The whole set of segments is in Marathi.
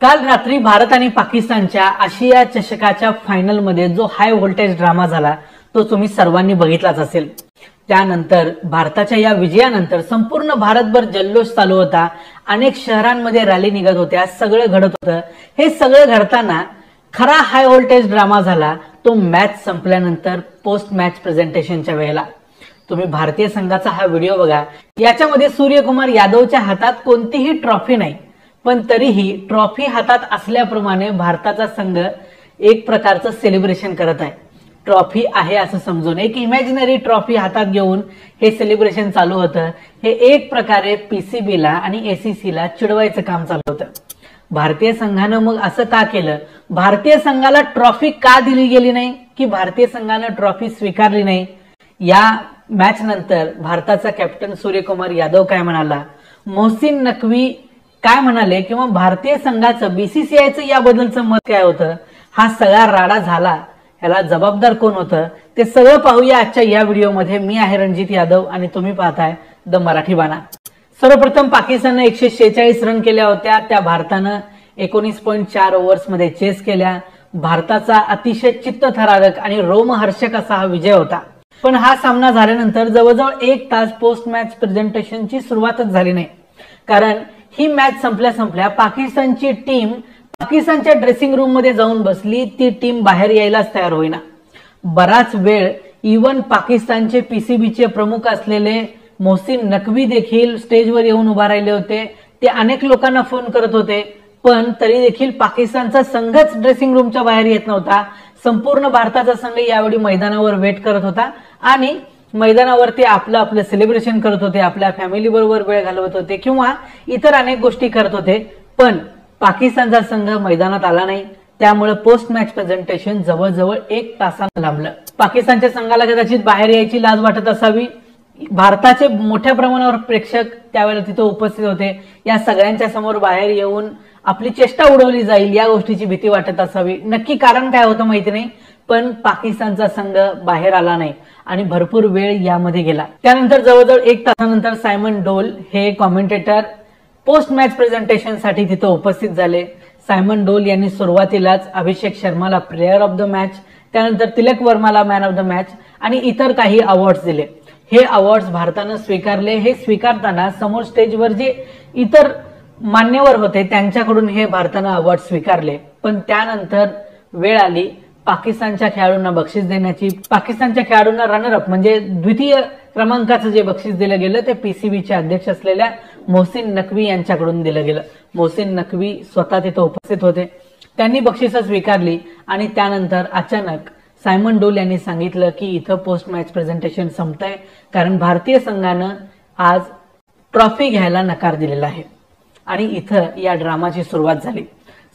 काल रात्री भारत आणि पाकिस्तानच्या आशिया चषकाच्या फायनलमध्ये जो हाय व्होल्टेज ड्रामा झाला तो तुम्ही सर्वांनी बघितलाच असेल। त्यानंतर भारताच्या या विजयानंतर संपूर्ण भारतभर जल्लोष चालू होता, अनेक शहरांमध्ये रॅली निघत होत्या, सगळं घडत होतं। हे सगळं घडताना खरा हाय व्होल्टेज ड्रामा झाला तो मॅच संपल्यानंतर पोस्ट मॅच प्रेझेंटेशनच्या वेळेला। तुम्ही भारतीय संघाचा हा व्हिडिओ बघा, याच्यामध्ये सूर्यकुमार यादवच्या हातात कोणतीही ट्रॉफी नाही, पण तरीही ट्रॉफी हातात असल्याप्रमाणे भारताचा संघ एक प्रकारचं सेलिब्रेशन करत आहे। ट्रॉफी आहे असं समजून एक इमॅजिनरी ट्रॉफी हातात घेऊन हे सेलिब्रेशन चालू होतं। हे एक प्रकारे पीसीबीला आणि एसीसीला चिडवायचं काम चालू होतं। भारतीय संघानं मग असं का केलं? भारतीय संघाला ट्रॉफी का दिली गेली नाही की भारतीय संघानं ट्रॉफी स्वीकारली नाही? या मॅच नंतर भारताचा कॅप्टन सूर्यकुमार यादव काय म्हणाला, मोहसिन नकवी काय म्हणाले किंवा भारतीय संघाचं बीसीसीआयचं याबद्दलचं मत काय होतं, हा सगळा राडा झाला याला जबाबदार कोण होतं, ते सगळं पाहूया आजच्या या व्हिडिओमध्ये। मी आहे रणजित यादव आणि तुम्ही पाहताय द मराठी बाणा। सर्वप्रथम पाकिस्तानने 146 रन केल्या होत्या, त्या भारतानं 19.4 ओव्हर्समध्ये चेस केल्या। भारताचा अतिशय चित्तथरारक आणि रोमहर्षक असा हा विजय होता। पण हा सामना झाल्यानंतर जवळजवळ 1 तास पोस्ट मॅच प्रेझेंटेशनची सुरुवातच झाली नाही, कारण ही मॅच संपल्या पाकिस्तानची टीम पाकिस्तानच्या ड्रेसिंग रूम मध्ये जाऊन बसली। ती टीम बाहेर यायलाच तयार होईना। बराच वेळ इवन पाकिस्तानचे पीसीबीचे प्रमुख असलेले मोहसिन नकवी देखील स्टेजवर येऊन उभा राहिले होते। ते अनेक लोकांना फोन करत होते, पण तरी देखील पाकिस्तानचा संघच ड्रेसिंग रूमच्या बाहेर येत नव्हता। संपूर्ण भारताचा संघ यावेळी मैदानावर वेट करत होता आणि मैदानावरती आपलं आपलं सेलिब्रेशन करत होते, आपल्या फॅमिली बरोबर वेळ घालवत होते किंवा इतर अनेक गोष्टी करत होते। पण पाकिस्तानचा संघ मैदानात आला नाही, त्यामुळे पोस्ट मॅच प्रेझेंटेशन जवळजवळ 1 तासानं लांबलं। पाकिस्तानच्या संघाला कदाचित बाहेर यायची लाज वाटत असावी। भारताचे मोठ्या प्रमाणावर प्रेक्षक त्यावेळेला तिथे उपस्थित होते। या सगळ्यांच्या समोर बाहेर येऊन आपली चेष्टा उडवली जाईल या गोष्टीची भीती वाटत असावी। नक्की कारण काय होतं माहिती नाही, पण पाकिस्तानचा संघ बाहेर आला नाही आणि भरपूर वेळ यामध्ये गेला। त्यानंतर जवळजवळ 1 तासानंतर सायमन डोल हे कॉमेंटेटर पोस्ट मॅच प्रेझेंटेशन साठी तिथे उपस्थित झाले। सायमन डोल यांनी सुरुवातीलाच अभिषेक शर्माला प्लेयर ऑफ द मॅच, त्यानंतर तिलक वर्माला मॅन ऑफ द मॅच आणि इतर काही अवॉर्ड्स दिले। हे अवॉर्ड्स भारतानं स्वीकारले। हे स्वीकारताना समोर स्टेजवर जे इतर मान्यवर होते त्यांच्याकडून हे भारतानं अवॉर्ड स्वीकारले। पण त्यानंतर वेळ आली पाकिस्तानच्या खेळाडूंना बक्षीस देण्याची। पाकिस्तानच्या खेळाडूंना रनरअप म्हणजे द्वितीय क्रमांकाचं जे बक्षीस दिलं गेलं ते पीसीबीचे अध्यक्ष असलेल्या मोहसिन नकवी यांच्याकडून दिलं गेलं। मोहसिन नकवी स्वतः तिथे उपस्थित होते, त्यांनी बक्षिसं स्वीकारली आणि त्यानंतर अचानक सायमन डोल यांनी सांगितलं की इथं पोस्ट मॅच प्रेझेंटेशन संपतंय, कारण भारतीय संघानं आज ट्रॉफी घ्यायला नकार दिलेला आहे। आणि इथं या ड्रामाची सुरुवात झाली।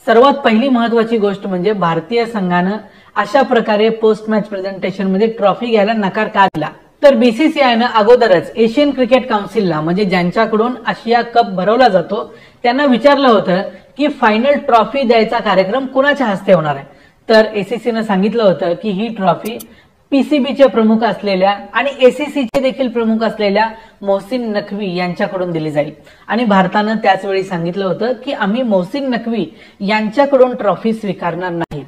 सर्वात पहिली महत्वाची गोष्ट म्हणजे भारतीय संघानं अशा प्रकारे पोस्ट मॅच प्रेझेंटेशन मध्ये ट्रॉफी घ्यायला नकार का दिला? तर बीसीसीआयनं अगोदरच एशियन क्रिकेट काउन्सिलला म्हणजे ज्यांच्याकडून आशिया कप भरवला जातो त्यांना विचारलं होतं की फायनल ट्रॉफी द्यायचा कार्यक्रम कुणाच्या हस्ते होणार आहे। तर एसीसीनं सांगितलं होतं की ही ट्रॉफी पीसीबीचे प्रमुख असलेल्या आणि एसीसीचे देखील प्रमुख असलेल्या मोहसिन नकवी यांच्याकडून दिली जाईल। आणि भारतानं त्याच वेळी सांगितलं होतं की आम्ही मोहसिन नकवी यांच्याकडून ट्रॉफी स्वीकारणार नाही।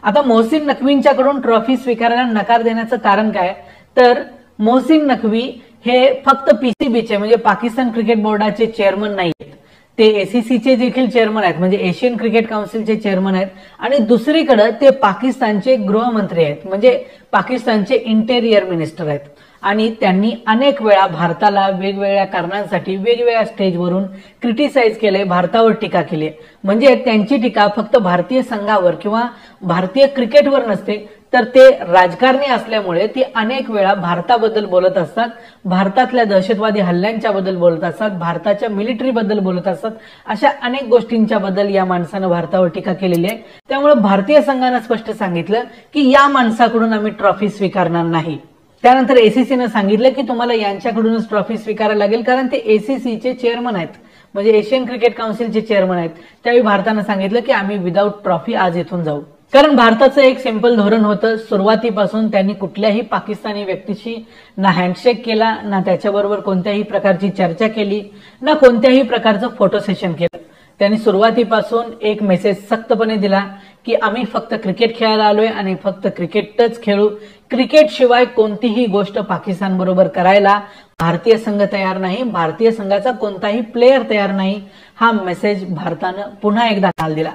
आता मोहसिन नकवींच्याकडून ट्रॉफी स्वीकारायला नकार देण्याचं कारण काय? तर मोहसिन नकवी हे फक्त पीसीबीचे म्हणजे पाकिस्तान क्रिकेट बोर्डाचे चेअरमन नाहीत, ते एसीसीचे देखील चेअरमन आहेत म्हणजे एशियन क्रिकेट काउन्सिलचे चेअरमन आहेत। आणि दुसरीकडे ते पाकिस्तानचे गृहमंत्री आहेत म्हणजे पाकिस्तानचे इंटेरियर मिनिस्टर आहेत। आणि त्यांनी अनेक वेळा भारताला वेगवेगळ्या कारणांसाठी वेगवेगळ्या स्टेजवरून क्रिटिसाइज केले, भारतावर टीका केली। म्हणजे त्यांची टीका फक्त भारतीय संघावर किंवा भारतीय क्रिकेटवर नसते, तर ते राजकारणी असल्यामुळे ती अनेक वेळा भारताबद्दल बोलत असतात, भारतातल्या दहशतवादी हल्ल्यांच्या बद्दल बोलत असतात, भारताच्या मिलिटरी बद्दल बोलत असतात। अशा अनेक गोष्टींच्या बद्दल या माणसानं भारतावर टीका केलेली आहे। त्यामुळे भारतीय संघानं स्पष्ट सांगितलं की या माणसाकडून आम्ही ट्रॉफी स्वीकारणार नाही। त्यानंतर एसीसीनं सांगितलं की तुम्हाला यांच्याकडूनच ट्रॉफी स्वीकारायला लागेल, कारण ते एसीसीचे चेअरमन आहेत म्हणजे एशियन क्रिकेट काउन्सिलचे चेअरमन आहेत। त्यावेळी भारतानं सांगितलं की आम्ही विदाऊट ट्रॉफी आज इथून जाऊ, कारण भारताचं एक सिंपल धोरण होतं। सुरुवातीपासून त्यांनी कुठल्याही पाकिस्तानी व्यक्तीशी ना हँडशेक केला, ना त्याच्याबरोबर कोणत्याही प्रकारची चर्चा केली, ना कोणत्याही प्रकारचं फोटो सेशन केलं। त्यांनी सुरुवातीपासून एक मेसेज सख्तपणे दिला की आम्ही फक्त क्रिकेट खेळायला आलोय आणि फक्त क्रिकेटच खेळू, क्रिकेट शिवाय कोणतीही गोष्ट पाकिस्तान बरोबर करायला भारतीय संघ तयार नाही, भारतीय संघाचा कोणताही प्लेयर तयार नाही, हा मेसेज भारतानं पुन्हा एकदा काल दिला।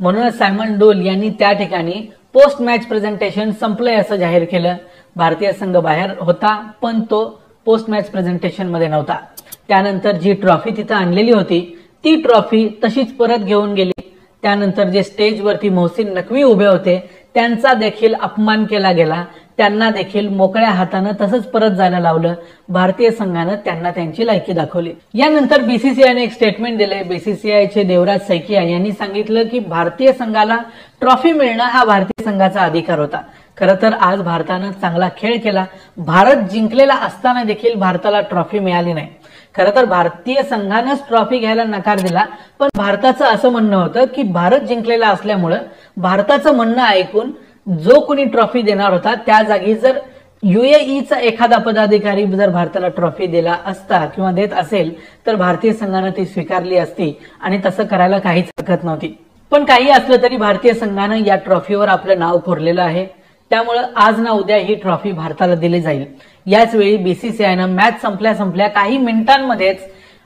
म्हणूनच सायमन डोल यांनी त्या ठिकाणी पोस्ट मॅच प्रेझेंटेशन संपलंय असं जाहीर केलं। भारतीय संघ बाहेर होता पण तो पोस्ट मॅच प्रेझेंटेशन मध्ये नव्हता। त्यानंतर जी ट्रॉफी तिथं आणलेली होती ती ट्रॉफी तशीच परत घेऊन गेली। त्यानंतर जे स्टेजवरती मोहसिन नकवी उभे होते त्यांचा देखील अपमान केला गेला, त्यांना देखील मोकळ्या हाताने तसंच परत जायला लावलं। भारतीय संघानं त्यांना त्यांची लायकी दाखवली। यानंतर बीसीसीआयने एक स्टेटमेंट दिले। बीसीसीआयचे देवराज सैकिया यांनी सांगितलं की भारतीय संघाला ट्रॉफी मिळणं हा भारतीय संघाचा अधिकार होता। खरं तर आज भारतानं चांगला खेळ केला, भारत जिंकलेला असताना देखील भारताला ट्रॉफी मिळाली नाही। खरं तर भारतीय संघानंच ट्रॉफी घ्यायला नकार दिला, पण भारताचं असं म्हणणं होतं की भारत जिंकलेला असल्यामुळे भारताचं म्हणणं ऐकून जो कोणी ट्रॉफी देणार होता त्या जागी जर यूएईचा एखादा पदाधिकारी जर भारताला ट्रॉफी दिला असता किंवा देत असेल तर भारतीय संघानं ती स्वीकारली असती आणि तसं करायला काहीच हरकत नव्हती। पण काही असलं तरी भारतीय संघानं या ट्रॉफीवर आपलं नाव कोरलेलं आहे, त्यामुळे आज ना उद्या ही ट्रॉफी भारताला दिली जाईल। याच वेळी बीसीसीआयनं मॅच संपल्या काही मिनिटांमध्येच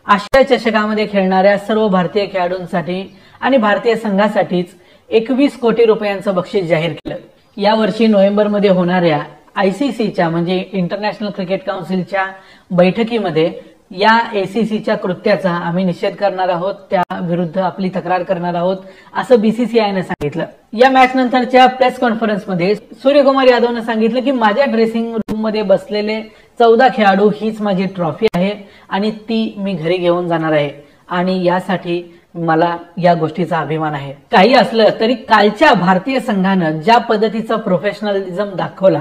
आशिया चषकामध्ये खेळणाऱ्या सर्व भारतीय खेळाडूंसाठी आणि भारतीय संघासाठीच 21 कोटी रुपयांचं बक्षीस जाहीर केलं। यावर्षी नोव्हेंबरमध्ये होणाऱ्या आयसीसीच्या म्हणजे इंटरनॅशनल क्रिकेट काउन्सिलच्या बैठकीमध्ये या एसीसीच्या कृत्याचा आम्ही निषेध करणार आहोत, त्या विरुद्ध आपली तक्रार करणार आहोत असं बीसीसीआयने सांगितलं। या मॅच नंतरच्या प्रेस कॉन्फरन्समध्ये सूर्यकुमार यादवने सांगितलं की माझ्या ड्रेसिंग रूम मध्ये बसलेले 14 खेळाडू हीच माझी ट्रॉफी आहे आणि ती मी घरी घेऊन जाणार आहे आणि यासाठी मला या गोष्टीचा अभिमान आहे। काही असलं तरी कालच्या भारतीय संघानं ज्या पद्धतीचा प्रोफेशनलिझम दाखवला,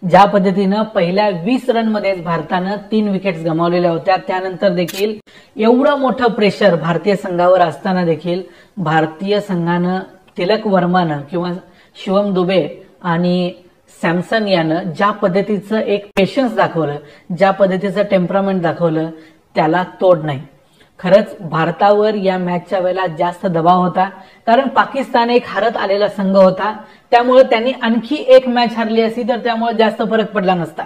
ज्या पद्धतीनं पहिल्या 20 रनमध्येच भारतानं 3 विकेट्स गमावलेल्या होत्या, त्यानंतर देखील एवढं मोठं प्रेशर भारतीय संघावर असताना देखील भारतीय संघानं तिलक वर्मानं किंवा शिवम दुबे आणि सॅमसन यानं ज्या पद्धतीचं एक पेशन्स दाखवलं, ज्या पद्धतीचं टेम्परामेंट दाखवलं त्याला तोड नाही। खरंच भारतावर या मॅचच्या वेळेला जास्त दबाव होता, कारण पाकिस्तान एक हरत आलेला संघ होता, त्यामुळे त्यांनी आणखी एक मॅच हरली असती तर त्यामुळे जास्त फरक पडला नसता।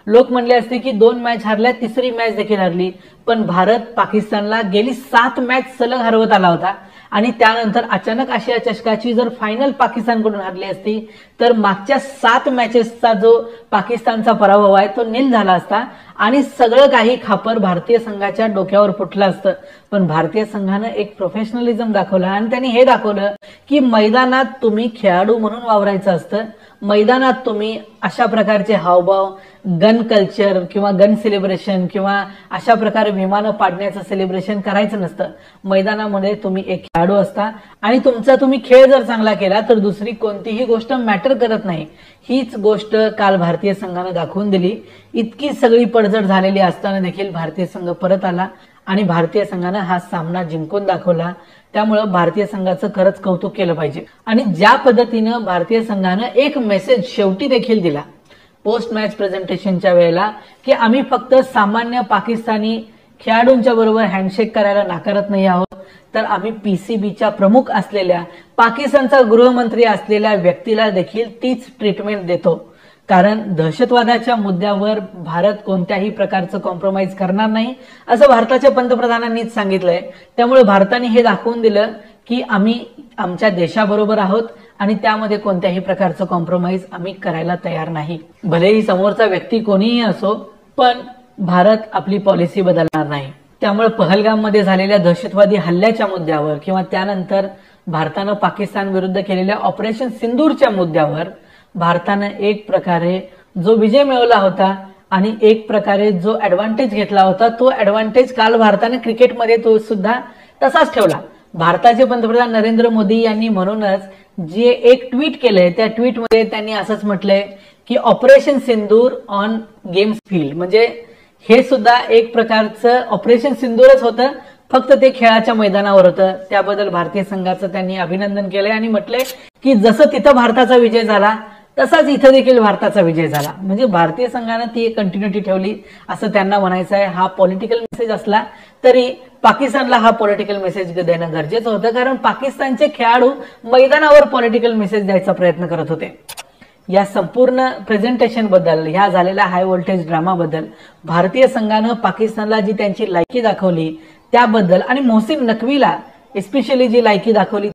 लोक म्हणले असते की 2 मॅच हरल्या, तिसरी मॅच देखील हरली, पण भारत पाकिस्तानला गेली 7 मॅच सलग हरवत आला होता आणि त्यानंतर अचानक आशिया चषकाची जर फायनल पाकिस्तानकडून हरली असती तर मागच्या 7 मॅचेसचा जो पाकिस्तानचा पराभव आहे तो नील झाला असता आणि सगळं काही खापर भारतीय संघाच्या डोक्यावर फुटलं असतं। पण भारतीय संघानं एक प्रोफेशनलिझम दाखवला आणि त्यांनी हे दाखवलं की मैदानात तुम्ही खेळाडू म्हणून वावरायचं असतं, मैदानात तुम्ही अशा प्रकारचे हावभाव, गन कल्चर किंवा गन सेलिब्रेशन किंवा अशा प्रकारे विमानं पाडण्याचं सेलिब्रेशन करायचं नसतं। मैदानामध्ये तुम्ही एक खेळाडू असता आणि तुमचा तुम्ही खेळ जर चांगला केला तर दुसरी कोणतीही गोष्ट मॅटर करत नाही। हीच गोष्ट काल भारतीय संघानं दाखवून दिली। इतकी सगळी पडझड झालेली असताना देखील भारतीय संघ परत आला आणि भारतीय संघानं हा सामना जिंकून दाखवला। त्यामुळे भारतीय संघाचं खरंच कौतुक केलं पाहिजे। आणि ज्या पद्धतीनं भारतीय संघानं एक मेसेज शेवटी देखील दिला पोस्ट मॅच प्रेझेंटेशनच्या वेळेला की आम्ही फक्त सामान्य पाकिस्तानी खेळाडूंच्या बरोबर हँडशेक करायला नाकारत नाही आहोत, तर आम्ही पीसीबीच्या प्रमुख असलेल्या पाकिस्तानचा गृहमंत्री असलेल्या व्यक्तीला देखील तीच ट्रीटमेंट देतो, कारण दहशतवादाच्या मुद्द्यावर भारत कोणत्याही प्रकारचं कॉम्प्रोमाइज करणार नाही असं भारताच्या पंतप्रधानांनीच सांगितलंय। त्यामुळे भारताने हे दाखवून दिलं की आम्ही आमच्या देशाबरोबर आहोत आणि त्यामध्ये कोणत्याही प्रकारचं कॉम्प्रोमाइज आम्ही करायला तयार नाही। भलेही समोरचा व्यक्ती कोणीही असो, पण भारत आपली पॉलिसी बदलणार नाही। त्यामुळे पहलगाममध्ये झालेल्या दहशतवादी हल्ल्याच्या मुद्द्यावर किंवा त्यानंतर भारतानं पाकिस्तान विरुद्ध केलेल्या ऑपरेशन सिंदूरच्या मुद्द्यावर भारतानं एक प्रकारे जो विजय मिळवला होता आणि एक प्रकारे जो ऍडव्हान्टेज घेतला होता तो ऍडव्हान्टेज काल भारताने क्रिकेटमध्ये तो सुद्धा तसाच ठेवला। भारताचे पंतप्रधान नरेंद्र मोदी यांनी म्हणूनच जे एक ट्विट केलंय त्या ट्विटमध्ये त्यांनी असंच म्हटलंय की operation Sindur on games field, म्हणजे हे सुद्धा एक प्रकारचं ऑपरेशन सिंदूरच होतं, फक्त ते खेळाच्या मैदानावर होतं। त्याबद्दल भारतीय संघाचं त्यांनी अभिनंदन केलंय आणि म्हटलंय की जसं तिथं भारताचा विजय झाला तसाच इथं देखील भारताचा विजय झाला. म्हणजे भारतीय संघानं ती एक कंटिन्युटी ठेवली असं त्यांना म्हणायचं आहे. हा पॉलिटिकल मेसेज असला तरी पाकिस्तानला हा पॉलिटिकल मेसेज देणं गरजेचं होतं, कारण पाकिस्तानचे खेळाडू मैदानावर पॉलिटिकल मेसेज द्यायचा प्रयत्न करत होते. या संपूर्ण प्रेझेंटेशन बद्दल, ह्या झालेल्या हाय व्होल्टेज ड्रामा बद्दल भारतीय संघानं पाकिस्तानला जी त्यांची लायकी दाखवली त्याबद्दल, आणि मोहसिन नकवीला स्पेशली जी लायकी दाखवली